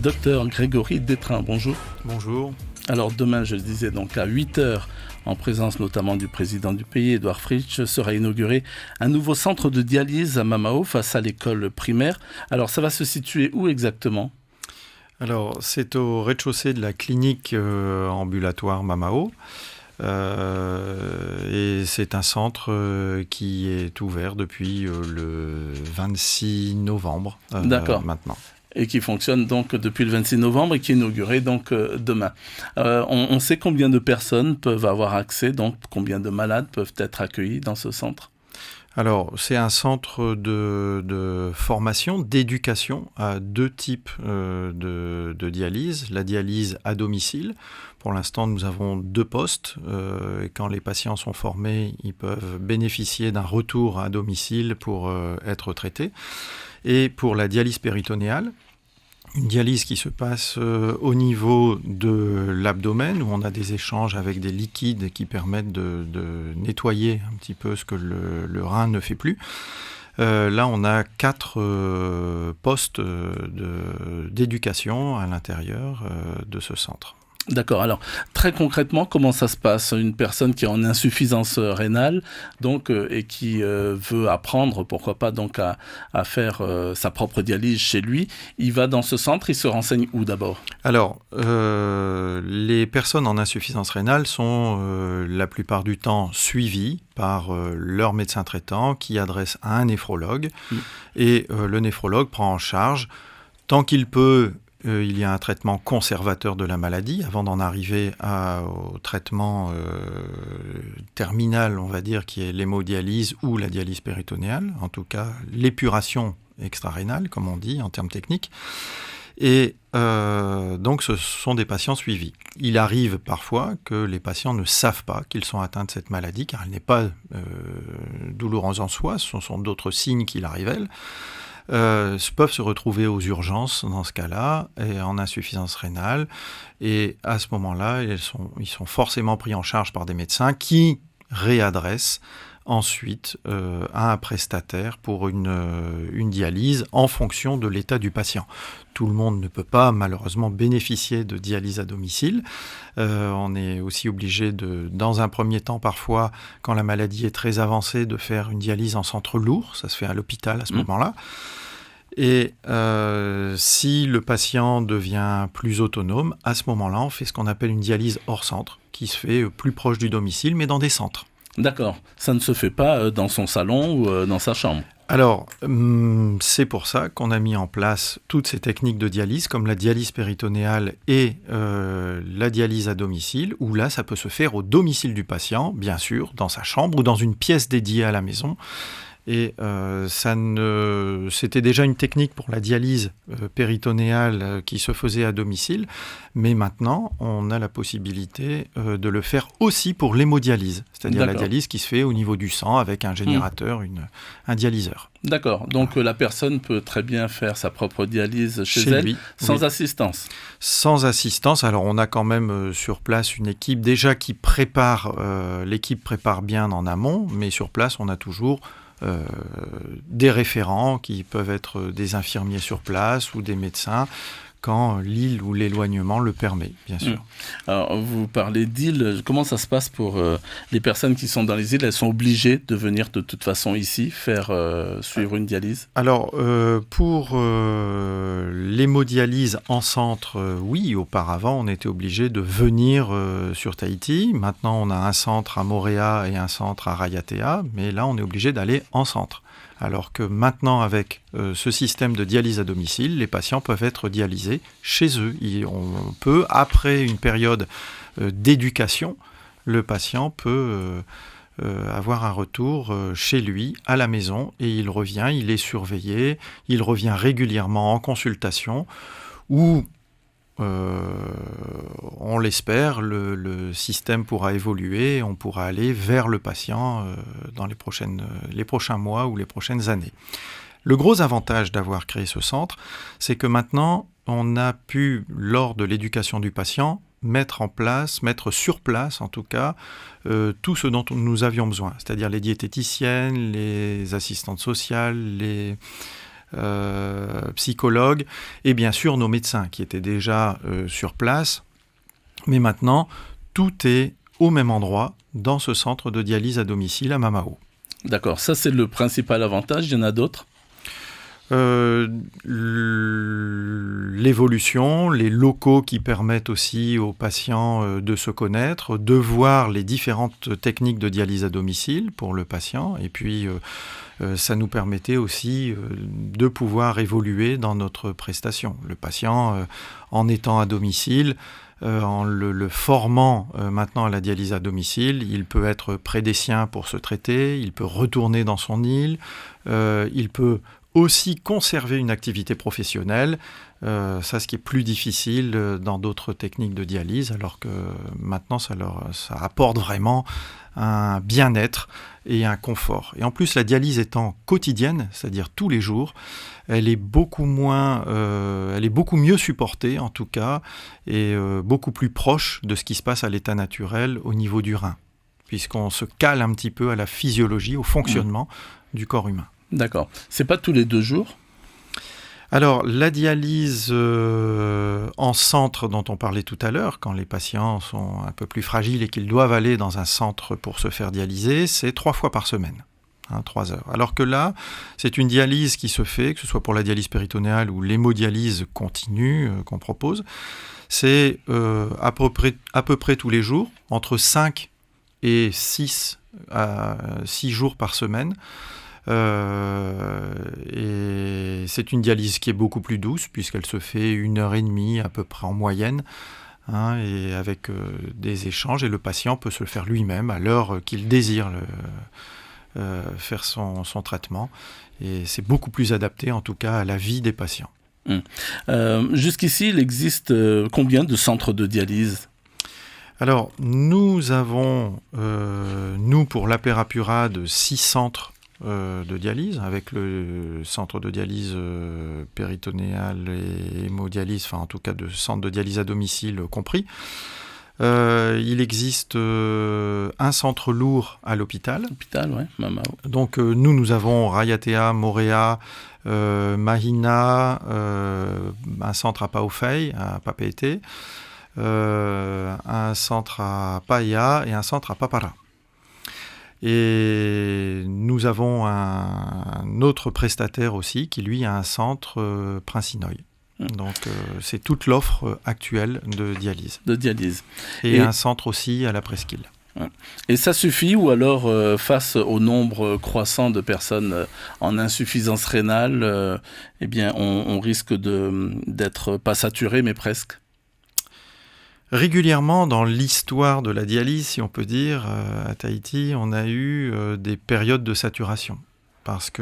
Docteur Grégory Détrain, bonjour. Bonjour. Alors demain, je le disais, donc à 8h, en présence notamment du président du pays, Édouard Fritch, sera inauguré un nouveau centre de dialyse à Mamao, face à l'école primaire. Alors ça va se situer où exactement ? Alors c'est au rez-de-chaussée de la clinique ambulatoire Mamao. Et c'est un centre qui est ouvert depuis le 26 novembre maintenant. Et qui fonctionne donc depuis le 26 novembre et qui est inauguré donc demain. On sait combien de personnes peuvent avoir accès, donc combien de malades peuvent être accueillis dans ce centre ? Alors, c'est un centre de formation, d'éducation à deux types de dialyse. La dialyse à domicile. Pour l'instant, nous avons 2 postes. Et quand les patients sont formés, ils peuvent bénéficier d'un retour à domicile pour être traités. Et pour la dialyse péritonéale, une dialyse qui se passe au niveau de l'abdomen, où on a des échanges avec des liquides qui permettent de nettoyer un petit peu ce que le rein ne fait plus. Là, on a 4 postes d'éducation à l'intérieur de ce centre. D'accord. Alors, très concrètement, comment ça se passe ? Une personne qui est en insuffisance rénale, donc, et qui veut apprendre, pourquoi pas, donc, à faire sa propre dialyse chez lui, il va dans ce centre, il se renseigne où d'abord ? Alors, les personnes en insuffisance rénale sont la plupart du temps suivies par leur médecin traitant qui adresse à un néphrologue. Et le néphrologue prend en charge, tant qu'il peut. Il y a un traitement conservateur de la maladie avant d'en arriver au traitement terminal, on va dire, qui est l'hémodialyse ou la dialyse péritonéale, en tout cas l'épuration extrarénale, comme on dit en termes techniques. Et donc ce sont des patients suivis. Il arrive parfois que les patients ne savent pas qu'ils sont atteints de cette maladie, car elle n'est pas douloureuse en soi, ce sont d'autres signes qui la révèlent. Peuvent se retrouver aux urgences dans ce cas-là, et en insuffisance rénale. Et à ce moment-là, ils sont forcément pris en charge par des médecins qui réadressent ensuite à un prestataire pour une dialyse en fonction de l'état du patient. Tout le monde ne peut pas malheureusement bénéficier de dialyse à domicile. On est aussi obligé dans un premier temps parfois, quand la maladie est très avancée, de faire une dialyse en centre lourd. Ça se fait à l'hôpital à ce moment-là. Et si le patient devient plus autonome, à ce moment-là, on fait ce qu'on appelle une dialyse hors centre, qui se fait plus proche du domicile, mais dans des centres. D'accord. Ça ne se fait pas dans son salon ou dans sa chambre ? Alors, c'est pour ça qu'on a mis en place toutes ces techniques de dialyse, comme la dialyse péritonéale et la dialyse à domicile, où là, ça peut se faire au domicile du patient, bien sûr, dans sa chambre ou dans une pièce dédiée à la maison. Et c'était déjà une technique pour la dialyse péritonéale qui se faisait à domicile, mais maintenant, on a la possibilité de le faire aussi pour l'hémodialyse, c'est-à-dire la dialyse qui se fait au niveau du sang avec un générateur, un dialyseur. D'accord, donc la personne peut très bien faire sa propre dialyse chez elle, sans assistance. Sans assistance, alors on a quand même sur place une équipe déjà qui prépare, l'équipe prépare bien en amont, mais sur place on a toujours des référents qui peuvent être des infirmiers sur place ou des médecins quand l'île ou l'éloignement le permet, bien sûr. Alors, vous parlez d'îles, comment ça se passe pour les personnes qui sont dans les îles ? Elles sont obligées de venir de toute façon ici faire suivre une dialyse ? Alors, pour l'hémodialyse en centre, oui, auparavant, on était obligé de venir sur Tahiti. Maintenant, on a un centre à Moorea et un centre à Raiatea, mais là, on est obligé d'aller en centre. Alors que maintenant, avec ce système de dialyse à domicile, les patients peuvent être dialysés chez eux. On peut, après une période d'éducation, le patient peut avoir un retour chez lui, à la maison, et il revient, il est surveillé, il revient régulièrement en consultation, où on l'espère, le système pourra évoluer, on pourra aller vers le patient dans les prochains mois ou les prochaines années. Le gros avantage d'avoir créé ce centre, c'est que maintenant, on a pu, lors de l'éducation du patient, mettre sur place en tout cas, tout ce dont nous avions besoin, c'est-à-dire les diététiciennes, les assistantes sociales, psychologues et bien sûr nos médecins qui étaient déjà sur place. Mais maintenant, tout est au même endroit dans ce centre de dialyse à domicile à Mamao. D'accord, ça c'est le principal avantage, il y en a d'autres? L'évolution, les locaux qui permettent aussi aux patients de se connaître, de voir les différentes techniques de dialyse à domicile pour le patient, et puis ça nous permettait aussi de pouvoir évoluer dans notre prestation. Le patient, en étant à domicile, en le formant maintenant à la dialyse à domicile, il peut être près des siens pour se traiter, il peut retourner dans son île, il peut aussi conserver une activité professionnelle, ça ce qui est plus difficile dans d'autres techniques de dialyse, alors que maintenant ça apporte vraiment un bien-être et un confort. Et en plus la dialyse étant quotidienne, c'est-à-dire tous les jours, elle est beaucoup mieux supportée en tout cas, et beaucoup plus proche de ce qui se passe à l'état naturel au niveau du rein, puisqu'on se cale un petit peu à la physiologie, au fonctionnement du corps humain. D'accord. C'est pas tous les 2 jours? Alors, la dialyse en centre dont on parlait tout à l'heure, quand les patients sont un peu plus fragiles et qu'ils doivent aller dans un centre pour se faire dialyser, c'est 3 fois par semaine, 3 heures. Alors que là, c'est une dialyse qui se fait, que ce soit pour la dialyse péritonéale ou l'hémodialyse continue qu'on propose, c'est à peu près tous les jours, entre 5 et 6 jours par semaine. Et c'est une dialyse qui est beaucoup plus douce puisqu'elle se fait 1h30 à peu près en moyenne, et avec des échanges, et le patient peut se le faire lui-même à l'heure qu'il désire faire son traitement, et c'est beaucoup plus adapté en tout cas à la vie des patients. Jusqu'ici, il existe combien de centres de dialyse? Alors nous avons pour l'Apérapurade 6 centres de dialyse, avec le centre de dialyse péritonéale et hémodialyse, enfin en tout cas de centre de dialyse à domicile compris. Il existe un centre lourd à l'hôpital. L'hôpital, oui, Mamao. Donc nous avons Rayatea, Morea, Mahina, un centre à Paofei, à Papeete, un centre à Paia et un centre à Papara. Et nous avons un autre prestataire aussi qui lui a un centre Prince-Inouye. Donc c'est toute l'offre actuelle de dialyse. Et un centre aussi à la Presqu'île. Et ça suffit, ou alors face au nombre croissant de personnes en insuffisance rénale, on risque d'être pas saturé mais presque? Régulièrement, dans l'histoire de la dialyse, si on peut dire, à Tahiti, on a eu des périodes de saturation. Parce qu'on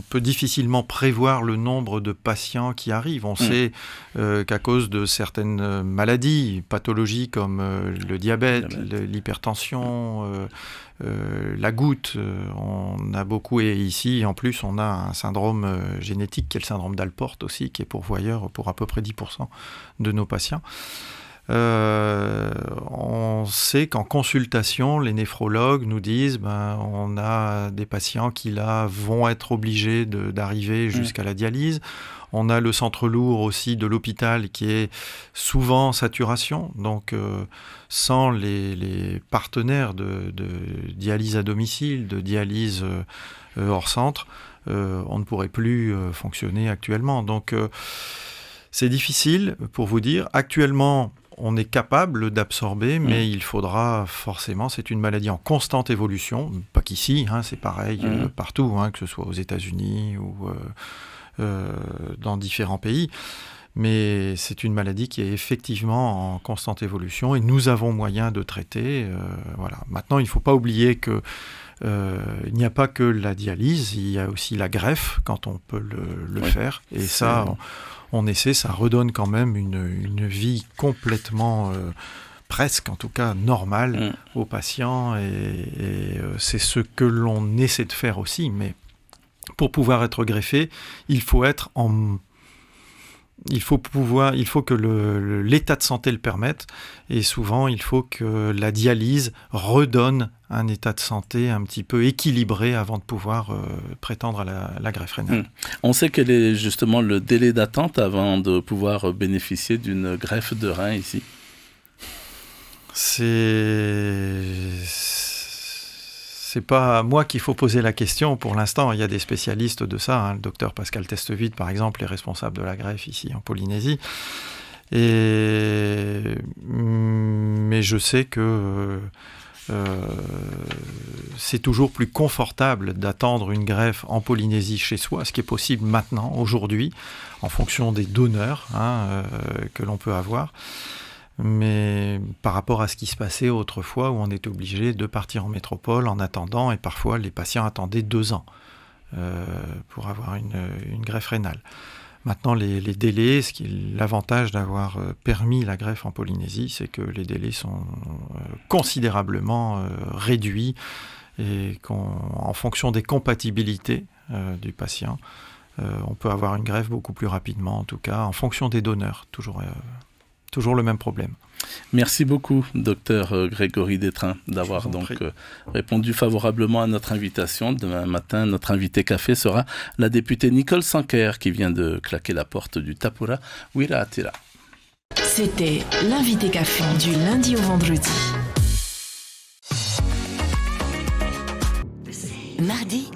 peut difficilement prévoir le nombre de patients qui arrivent. On sait qu'à cause de certaines maladies, pathologies comme le diabète, l'hypertension, la goutte, on a beaucoup, et ici en plus on a un syndrome génétique qui est le syndrome d'Alport aussi, qui est pourvoyeur pour à peu près 10% de nos patients. On sait qu'en consultation, les néphrologues nous disent on a des patients qui là vont être obligés d'arriver jusqu'à la dialyse. On a le centre lourd aussi de l'hôpital qui est souvent en saturation, donc sans les partenaires de dialyse à domicile, de dialyse hors centre, on ne pourrait plus fonctionner actuellement. Donc c'est difficile pour vous dire. Actuellement, on est capable d'absorber, mais il faudra forcément, c'est une maladie en constante évolution, pas qu'ici, c'est pareil partout, que ce soit aux États-Unis ou dans différents pays, mais c'est une maladie qui est effectivement en constante évolution et nous avons moyen de traiter. Voilà. Maintenant, il ne faut pas oublier que il n'y a pas que la dialyse, il y a aussi la greffe quand on peut le faire, et ça, on essaie, ça redonne quand même une vie complètement, presque en tout cas normale aux patients, et c'est ce que l'on essaie de faire aussi, mais pour pouvoir être greffé, il faut être Il faut que l'état de santé le permette, et souvent il faut que la dialyse redonne un état de santé un petit peu équilibré avant de pouvoir prétendre à la greffe rénale. On sait quel est justement le délai d'attente avant de pouvoir bénéficier d'une greffe de rein ici? C'est pas à moi qu'il faut poser la question pour l'instant. Il y a des spécialistes de ça. Le docteur Pascal Testevit, par exemple, est responsable de la greffe ici en Polynésie. Mais je sais que c'est toujours plus confortable d'attendre une greffe en Polynésie chez soi, ce qui est possible maintenant, aujourd'hui, en fonction des donneurs que l'on peut avoir. Mais par rapport à ce qui se passait autrefois, où on était obligé de partir en métropole en attendant, et parfois les patients attendaient 2 ans pour avoir une greffe rénale. Maintenant, les délais, l'avantage d'avoir permis la greffe en Polynésie, c'est que les délais sont considérablement réduits, et en fonction des compatibilités du patient, on peut avoir une greffe beaucoup plus rapidement, en tout cas, en fonction des donneurs, toujours le même problème. Merci beaucoup, docteur Grégory Détrin, d'avoir répondu favorablement à notre invitation. Demain matin, notre invité café sera la députée Nicole Sanquer, qui vient de claquer la porte du Tapura Wiraatira. C'était l'invité café du lundi au vendredi. Mardi.